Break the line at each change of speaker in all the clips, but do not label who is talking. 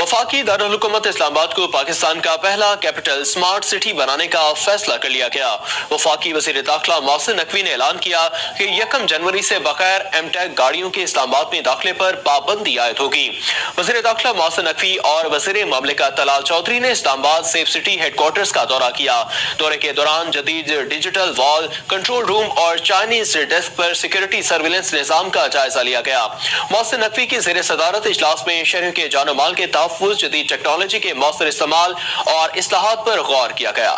वफाकी दारुल-हुकूमत इस्लामाबाद को पाकिस्तान का पहला कैपिटल स्मार्ट सिटी बनाने का फैसला कर लिया गया। वफाकी वज़ीर दाखिला मोहसिन नकवी ने ऐलान किया कि 1 जनवरी से बगैर एमटेक गाड़ियों के इस्लामाबाद में दाखिले पर पाबंदी आयद होगी। वज़ीर दाखिला मोहसिन नकवी और वज़ीर ममलिकत तलाल चौधरी ने इस्लामाबाद सेफ सिटी हेडक्वार्टर्स का दौरा किया। दौरे के दौरान जदीद डिजिटल वॉल, कंट्रोल रूम और चाइनीज डेस्क पर सिक्योरिटी सर्विलेंस निज़ाम का जायजा लिया गया। मोहसिन नकवी की ज़ेर सदारत इजलास में शहरों के जानो माल के तहफ़्फ़ुज़, जदीद टेक्नोलॉजी के मौसर इस्तेमाल और इस्लाहात पर गौर किया गया।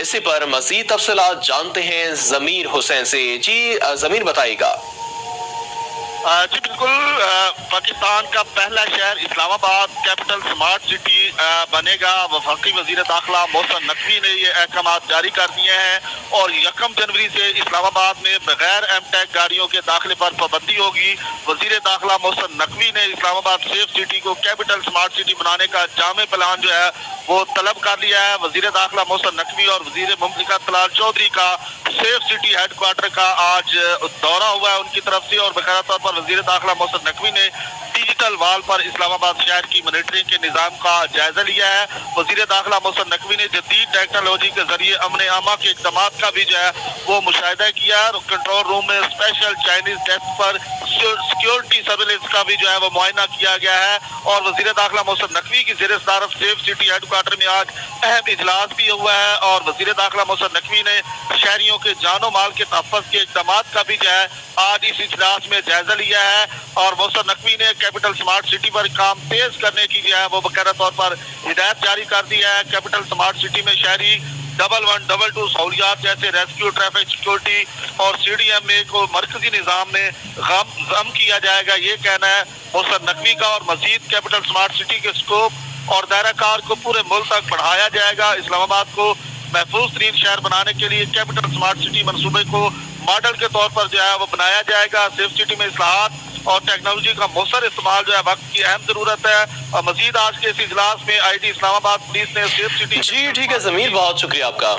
इसी पर मज़ीद तफ़सीलात जानते हैं ज़मीर हुसैन से। जी ज़मीर बताइएगा।
जी बिल्कुल, पाकिस्तान का पहला शहर इस्लामाबाद कैपिटल स्मार्ट सिटी बनेगा। वफाकी वज़ीर दाखिला मोहसिन नकवी ने ये अहकाम जारी कर दिए हैं और 1 जनवरी से इस्लामाबाद में बगैर एमटेक गाड़ियों के दाखिले पर पाबंदी होगी। वज़ीर दाखिला मोहसिन नकवी ने इस्लामाबाद सेफ सिटी को कैपिटल स्मार्ट सिटी बनाने का जामे प्लान जो है वो तलब कर लिया है। वज़ीर दाखिला मोहसिन नकवी और वज़ीर ममलिकत तलाल चौधरी का सेफ सिटी हेडक्वार्टर का आज दौरा हुआ है उनकी तरफ से, और बकायदा तौर पर वज़ीर दाखिला मोहसिन नकवी ने डिजिटल वॉल पर इस्लामाबाद शहर की मॉनिटरिंग के निज़ाम का जायजा लिया है। वज़ीर दाखिला मोहसिन नकवी ने जदीद टेक्नोलॉजी के जरिए अमन आमा के इक़दाम का भी जो है वो मुशाहिदा किया है। कंट्रोल रूम में स्पेशल चाइनीज डेस्क पर सिक्योरिटी सर्विलेंस का भी जो है वो मुआयना किया गया है। और वज़ीर दाखिला मोहसिन नकवी की ज़ेर सदारत सेफ सिटी हेडक्वार्टर में आज अहम इजलास भी हुआ है और वज़ीर दाखिला मोहसिन नकवी ने शहरियों के जानो माल के तहफ़्फ़ुज़ के इक़दाम का भी जो है आज इस इजलास में जायजा लिया है। और मोहसिन नकवी ने कैपिटल स्मार्ट सिटी पर काम तेज करने की जो है वो बकायदा तौर पर हिदायत जारी कर दी है। कैपिटल स्मार्ट सिटी में शहरी 1122 सहूलियात जैसे रेस्क्यू, ट्रैफिक सिक्योरिटी और CDMA को मरकजी निज़ाम में गम किया जाएगा, ये कहना है मोहसिन नकवी का। और मजीद कैपिटल स्मार्ट सिटी के स्कोप और दायरा कार को पूरे मुल्क तक बढ़ाया जाएगा। इस्लामाबाद को महफूज तरीन शहर बनाने के लिए कैपिटल स्मार्ट सिटी मनसूबे को मॉडल के तौर पर जो है वो बनाया जाएगा। सेफ सिटी में इस्लाहात और टेक्नोलॉजी का मौसर इस्तेमाल जो है वक्त की अहम जरूरत है। और मजीद आज के इस इजलास में ID इस्लामाबाद पुलिस ने सेफ सिटी।
जी ठीक है ज़मीर, बहुत शुक्रिया आपका।